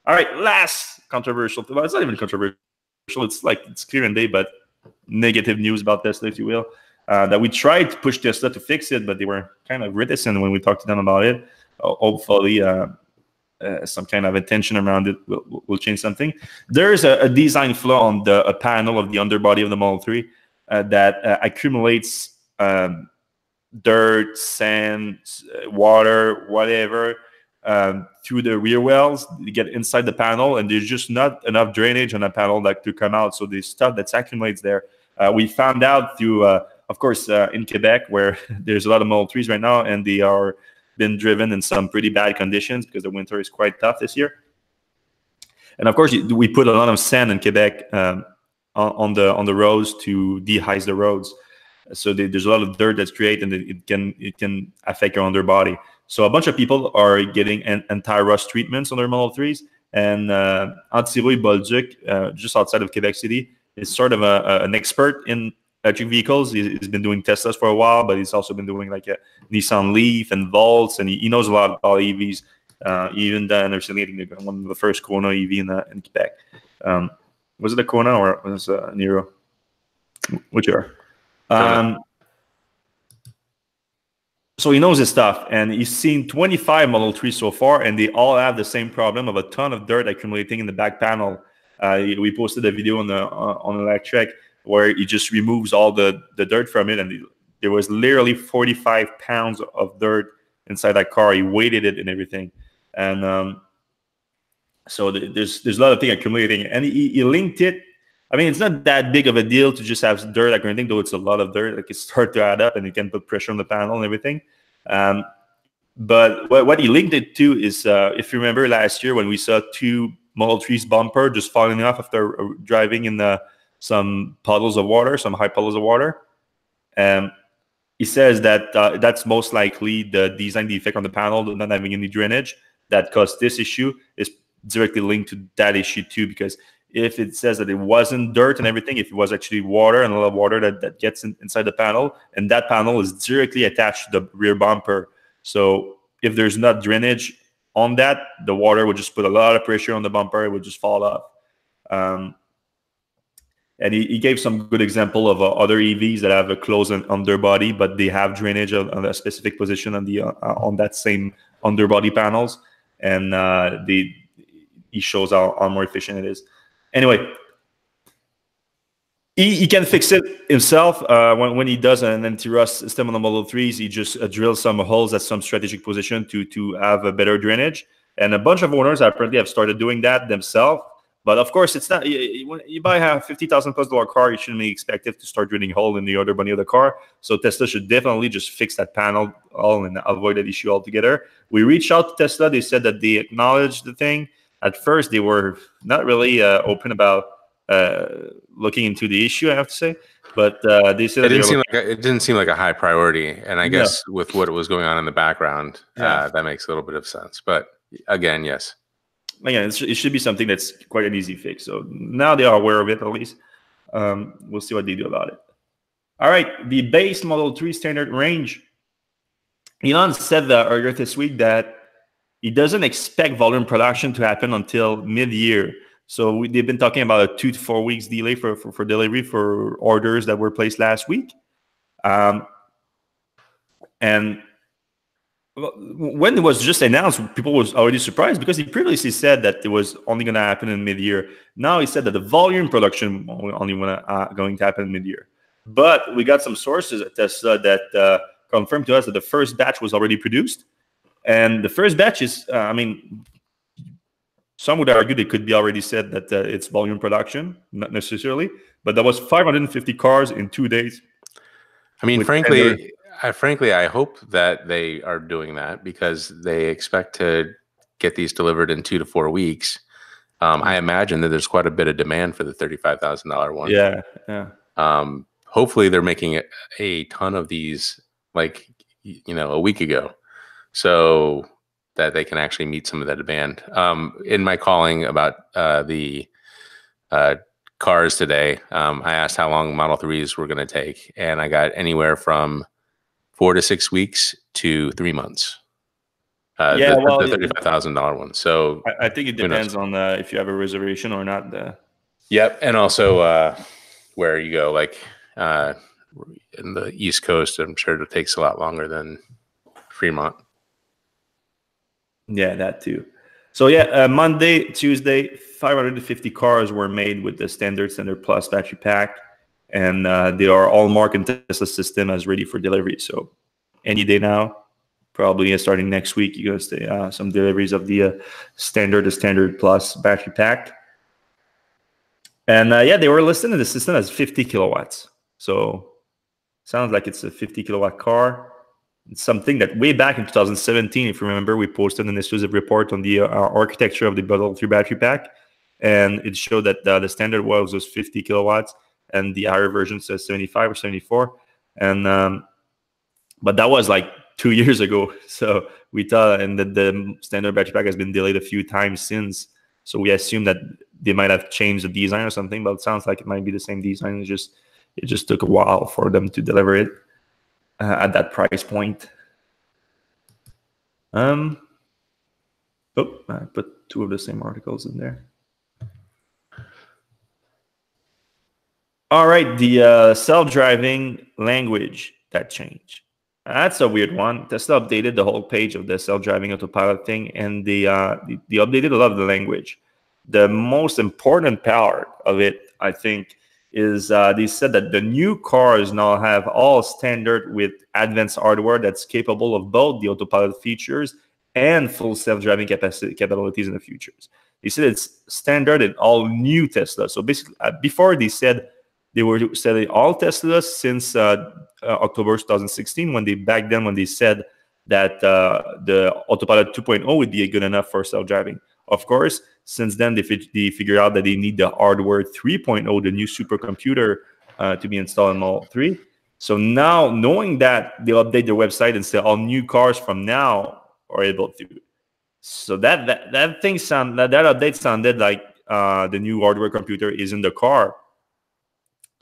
All right, last controversial. Well, it's not even controversial. It's clear and day, but negative news about Tesla, if you will. That we tried to push Tesla to fix it, but they were kind of reticent when we talked to them about it. Hopefully, some kind of attention around it will change something. There's a design flaw on a panel of the underbody of the Model 3 that accumulates dirt, sand, water, whatever, through the rear wells. You get inside the panel, and there's just not enough drainage on the panel to come out. So the stuff that accumulates there, we found out through, of course, in Quebec, where there's a lot of Model 3s right now, and they are been driven in some pretty bad conditions because the winter is quite tough this year. And of course, we put a lot of sand in Quebec on the roads to de-ice the roads. So there's a lot of dirt that's created, and it can affect your underbody. So a bunch of people are getting anti-rust treatments on their Model 3s. And Antirouille Bolduc, just outside of Quebec City, is sort of an expert in electric vehicles. He's been doing Teslas for a while, but he's also been doing like a Nissan Leaf and Volts, and he knows a lot about EVs. Even recently, one of the first Kona EV in Quebec. Was it a Kona or was it a Nero? Which are? So he knows his stuff, and he's seen 25 Model 3 so far, and they all have the same problem of a ton of dirt accumulating in the back panel. We posted a video on Electrek where he just removes all the dirt from it, and there was literally 45 pounds of dirt inside that car. He weighted it and everything, and so there's a lot of things accumulating, and he linked it. I mean, it's not that big of a deal to just have dirt accumulating, though it's a lot of dirt. Like it starts to add up, and you can put pressure on the panel and everything. But what he linked it to is, if you remember last year when we saw two Model 3's bumper just falling off after driving in some puddles of water, some high puddles of water. He says that that's most likely the design defect on the panel, not having any drainage, that caused this issue. Is directly linked to that issue too, because if it says that it wasn't dirt and everything, if it was actually water and a lot of water that gets inside the panel, and that panel is directly attached to the rear bumper. So if there's not drainage on that, the water would just put a lot of pressure on the bumper. It would just fall off. And he gave some good example of other EVs that have a closed underbody, but they have drainage on a specific position on that same underbody panels. And he shows how more efficient it is. Anyway, he can fix it himself. When he does an anti-rust system on the Model 3s, he just drills some holes at some strategic position to have a better drainage. And a bunch of owners apparently have started doing that themselves. But of course, it's not. When you buy a $50,000+ car, you shouldn't be expected to start drilling hole in the underbody of the car. So Tesla should definitely just fix that panel all and avoid that issue altogether. We reached out to Tesla. They said that they acknowledged the thing. At first, they were not really open about looking into the issue, I have to say. But they said it didn't seem like a high priority. And I guess with what was going on in the background, that makes a little bit of sense. But again, yes. Again, it should be something that's quite an easy fix. So now they are aware of it, at least. We'll see what they do about it. All right, the base Model 3 standard range. Elon said earlier this week that he doesn't expect volume production to happen until mid-year. So they've been talking about a 2 to 4 weeks delay for delivery for orders that were placed last week. And when it was just announced, people was already surprised because he previously said that it was only going to happen in mid-year. Now he said that the volume production only going to happen mid-year. But we got some sources at Tesla that confirmed to us that the first batch was already produced. And the first batch is, I mean, some would argue they could be already said that it's volume production, not necessarily. But that was 550 cars in 2 days. I mean, frankly, I hope that they are doing that because they expect to get these delivered in 2 to 4 weeks. I imagine that there's quite a bit of demand for the $35,000 one. Yeah. Hopefully, they're making a ton of these, like a week ago, so that they can actually meet some of that demand. In my calling about the cars today, I asked how long Model 3s were going to take, and I got anywhere from 4 to 6 weeks to 3 months. The $35,000 one. So I think it depends on if you have a reservation or not. Yep, and also where you go, like in the East Coast, I'm sure it takes a lot longer than Fremont. Yeah, that too. So yeah, Monday, Tuesday, 550 cars were made with the Standard Plus battery pack, and they are all marked in Tesla system as ready for delivery. So any day now, probably starting next week, you're going to see some deliveries of the Standard Plus battery pack. And yeah, they were listed in the system as 50 kilowatts. So sounds like it's a 50 kilowatt car. It's something that way back in 2017, if you remember, we posted an exclusive report on the architecture of the Model 3 battery pack. And it showed that the standard was 50 kilowatts and the higher version says 75 or 74. And but that was like 2 years ago. So we thought, and the standard battery pack has been delayed a few times since. So we assume that they might have changed the design or something, but it sounds like it might be the same design. It just took a while for them to deliver it at that price point. I put two of the same articles in there. All right, the self-driving language that changed. That's a weird one. Tesla updated the whole page of the self-driving autopilot thing, and they updated a lot of the language. The most important part of it, I think, is they said that the new cars now have all standard with advanced hardware that's capable of both the autopilot features and full self-driving capabilities in the futures. They said it's standard in all new Tesla. So basically, before they said they were selling all Teslas since October 2016, when they said that the Autopilot 2.0 would be good enough for self-driving. Of course, since then they figured out that they need the hardware 3.0, the new supercomputer, to be installed in Model 3. So now, knowing that, they'll update their website and say all new cars from now are able to. So that update sounded like the new hardware computer is in the car.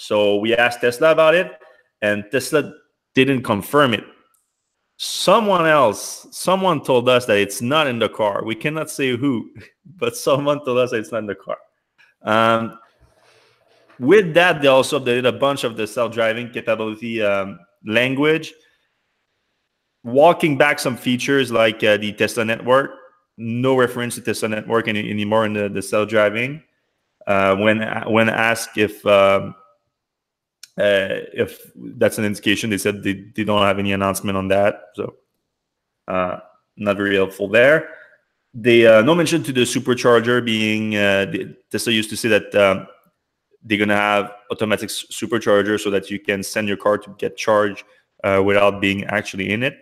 So we asked Tesla about it, and Tesla didn't confirm it. Someone told us that it's not in the car. We cannot say who, but someone told us that it's not in the car. With that, they also updated a bunch of the self-driving capability language, walking back some features like the Tesla network. No reference to Tesla network anymore in the self-driving. When asked if that's an indication, they said they don't have any announcement on that. So not very helpful there. They no mention to the supercharger being Tesla used to say that they're going to have automatic supercharger so that you can send your car to get charged without being actually in it.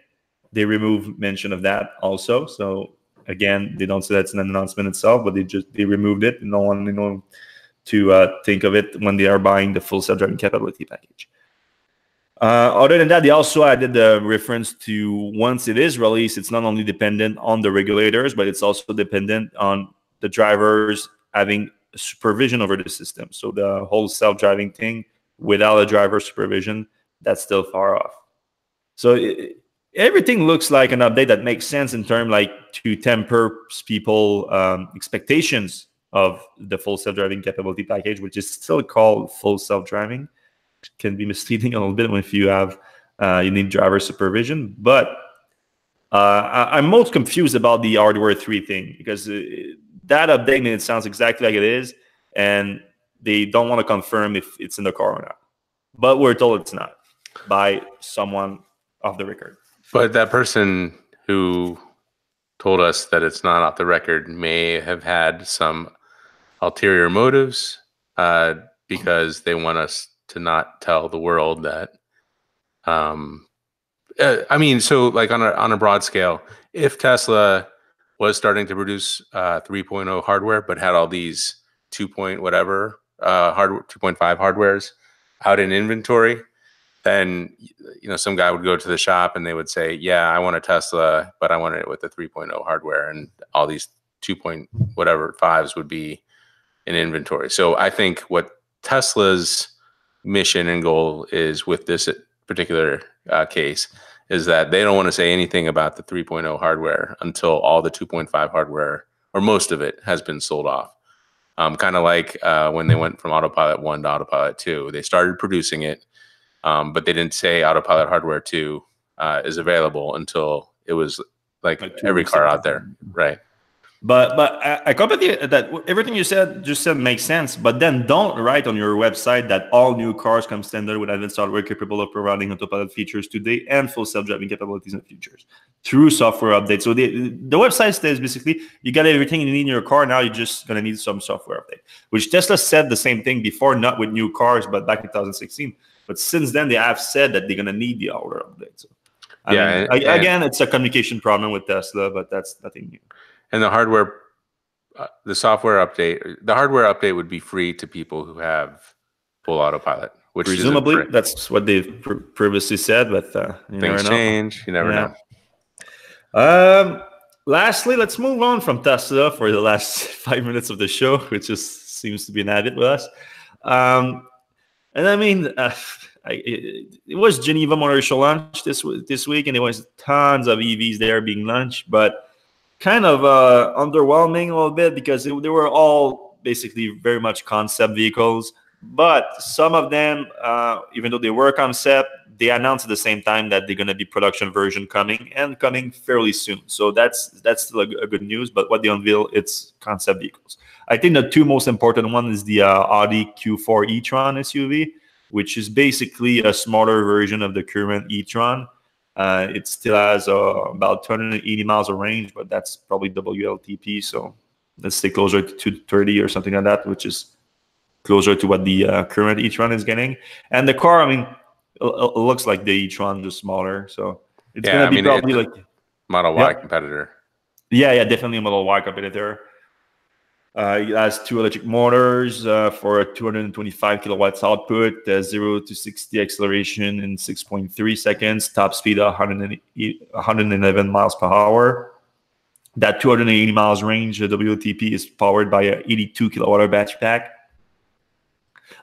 They remove mention of that also. So again, they don't say that's an announcement itself, but they removed it. No one to think of it when they are buying the full self-driving capability package. Other than that, they also added the reference to once it is released, it's not only dependent on the regulators, but it's also dependent on the drivers having supervision over the system. So the whole self-driving thing without a driver supervision, that's still far off. So everything looks like an update that makes sense in terms like to temper people expectations of the full self-driving capability package, which is still called full self-driving. Can be misleading a little bit if you have you need driver supervision. But I'm most confused about the hardware 3 thing, because that update, it sounds exactly like it is, and they don't want to confirm if it's in the car or not. But we're told it's not by someone off the record. But that person who told us that it's not off the record may have had some ulterior motives because they want us to not tell the world that. I mean, so like on a broad scale, if Tesla was starting to produce 3.0 hardware, but had all these 2.5 hardwares out in inventory, then some guy would go to the shop and they would say, yeah, I want a Tesla, but I want it with the 3.0 hardware, and all these 2.5s would be in inventory. So I think what Tesla's mission and goal is with this particular case is that they don't want to say anything about the 3.0 hardware until all the 2.5 hardware, or most of it, has been sold off. Kind of like when they went from Autopilot 1 to Autopilot 2. They started producing it, but they didn't say Autopilot hardware 2 is available until it was like every car out there, right? But I completely that everything you said makes sense. But then don't write on your website that all new cars come standard with advanced hardware capable of providing autopilot features today and full self-driving capabilities in the futures through software updates. So the website says basically you got everything you need in your car. Now you're just gonna need some software update. Which Tesla said the same thing before, not with new cars, but back in 2016. But since then they have said that they're gonna need the hardware update. So again, it's a communication problem with Tesla, but that's nothing new. And the hardware, the hardware update would be free to people who have full autopilot. Which presumably that's what they've previously said, but things change. You never know. Lastly, let's move on from Tesla for the last 5 minutes of the show, which just seems to be an habit with us. And I mean, it was Geneva Motor Show launch this week, and there was tons of EVs there being launched, but kind of underwhelming a little bit because they were all basically very much concept vehicles. But some of them, even though they were concept, they announced at the same time that they're going to be production version coming fairly soon. So that's still a good news. But what they unveil, it's concept vehicles. I think the two most important one is the Audi Q4 e-tron SUV, which is basically a smaller version of the current e-tron. It still has about 280 miles of range, but that's probably WLTP. So let's stay closer to 230 or something like that, which is closer to what the current e-tron is getting. And the car, I mean, it looks like the e-tron, just smaller. So it's going to be probably like Model Y competitor. Yeah, definitely a Model Y competitor. It has 2 electric motors for a 225 kilowatts output, 0 to 60 acceleration in 6.3 seconds, top speed 111 miles per hour. That 280 miles range, WLTP, is powered by a 82 kilowatt battery pack.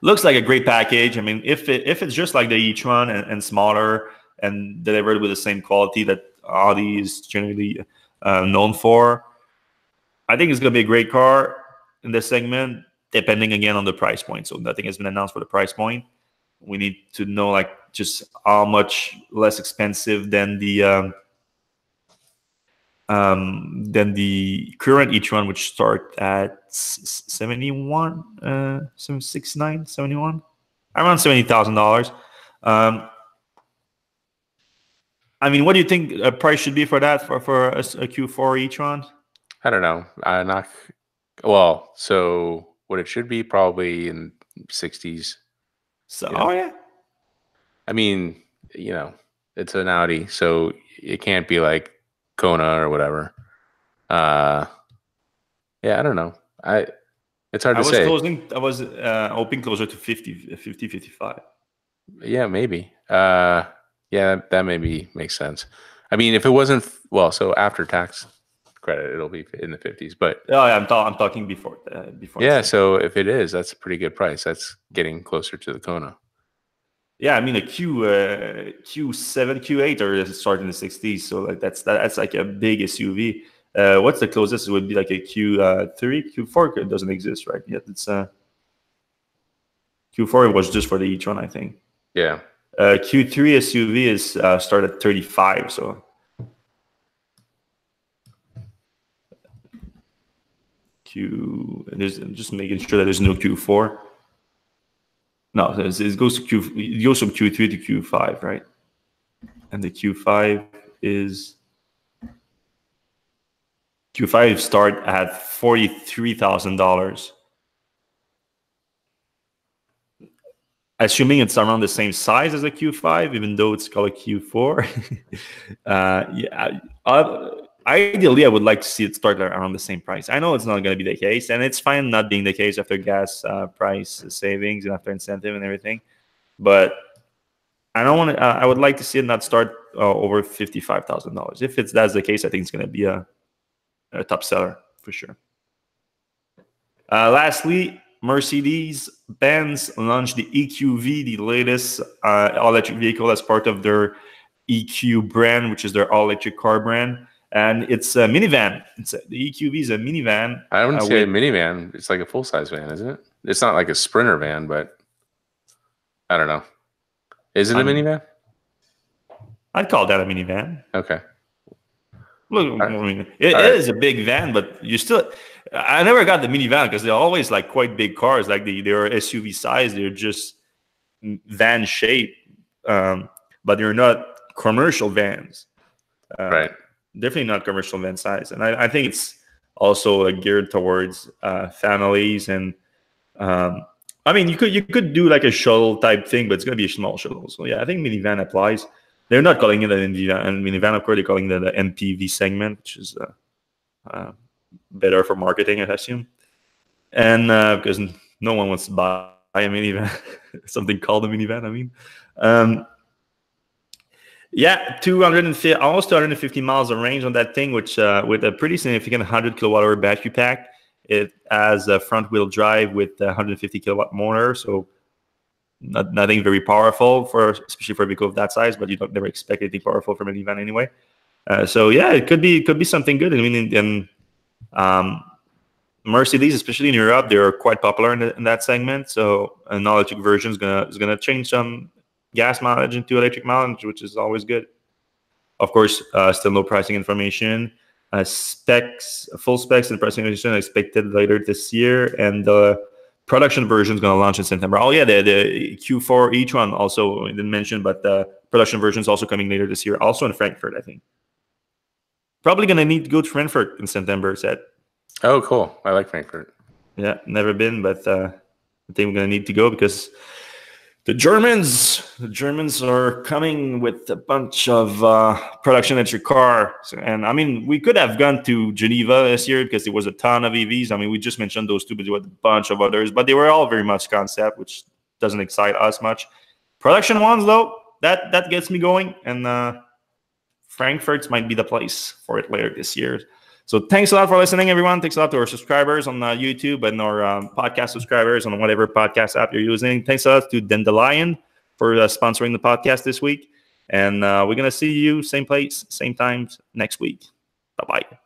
Looks like a great package. I mean, if it's just like the e-tron and smaller and delivered with the same quality that Audi is generally known for, I think it's going to be a great car in this segment, depending again on the price point. So nothing has been announced for the price point. We need to know like just how much less expensive than the current e-tron, which start at 71, 769, 71, around $70,000. I mean, what do you think a price should be for that for a Q4 e-tron? I don't know. So what it should be probably in 60s. So, oh yeah. I mean, it's an Audi, so it can't be like Kona or whatever. Yeah, I don't know. It's hard to say. I was hoping closer to 50, 55. Yeah, maybe. Yeah, that maybe makes sense. I mean, if it wasn't so after tax credit, it'll be in the 50s. But yeah, I'm talking before. Yeah, so if it is, that's a pretty good price. That's getting closer to the Kona. Yeah, I mean a Q7, Q8 are starting in the 60s, so like that's like a big SUV. What's the closest? It would be like a Q3, Q4. It doesn't exist right yet. It's Q4 was just for the e-tron, I think. Yeah. Q3 SUV is start at 35. So there's just making sure that there's no Q4. No, it goes from Q3 to Q5, right? And the Q5 start at $43,000. Assuming it's around the same size as a Q5, even though it's called a Q4. Ideally, I would like to see it start around the same price. I know it's not going to be the case, and it's fine not being the case after gas price savings and after incentive and everything. But I would like to see it not start over $55,000. If that's the case, I think it's going to be a top seller for sure. Lastly, Mercedes-Benz launched the Eqv, the latest all-electric vehicle as part of their EQ brand, which is their all-electric car brand. And it's a minivan. The Eqv is a minivan. I wouldn't say a minivan. It's like a full-size van, isn't it? It's not like a Sprinter van, but I don't know. Is it a minivan? I'd call that a minivan. Okay. Look, I mean, it is a big van, but I never got the minivan because they're always like quite big cars. Like they're SUV size. They're just van shape, but they're not commercial vans. Right. Definitely not commercial van size. And I think it's also geared towards families. And I mean, you could do like a shuttle type thing, but it's going to be a small shuttle. So yeah, I think minivan applies. They're not calling it a minivan. Of course, they're calling it the MPV segment, which is better for marketing, I assume. And because no one wants to buy a minivan, something called a minivan, I mean. Yeah, almost 250 miles of range on that thing, which with a pretty significant 100 kilowatt-hour battery pack. It has a front-wheel drive with a 150 kilowatt motor, so nothing very powerful especially for a vehicle of that size. But you don't never expect anything powerful from a minivan anyway. So yeah, it could be something good. I mean, and Mercedes, especially in Europe, they're quite popular in that segment. So an electric version is gonna change some gas mileage into electric mileage, which is always good. Of course, still no pricing information. Full specs and pricing information are expected later this year, and the production version is going to launch in September. Oh yeah, the Q4 e-tron also I didn't mention, but the production version is also coming later this year, also in Frankfurt, I think. Probably going to need to go to Frankfurt in September, said. Oh, cool. I like Frankfurt. Yeah, never been, but I think we're going to need to go because the Germans are coming with a bunch of production electric cars. And I mean, we could have gone to Geneva this year because there was a ton of EVs. I mean, we just mentioned those two, but there were a bunch of others, but they were all very much concept, which doesn't excite us much. Production ones, though, that gets me going. And Frankfurt might be the place for it later this year. So thanks a lot for listening, everyone. Thanks a lot to our subscribers on YouTube and our podcast subscribers on whatever podcast app you're using. Thanks a lot to Dandelion for sponsoring the podcast this week. And we're going to see you same place, same time next week. Bye-bye.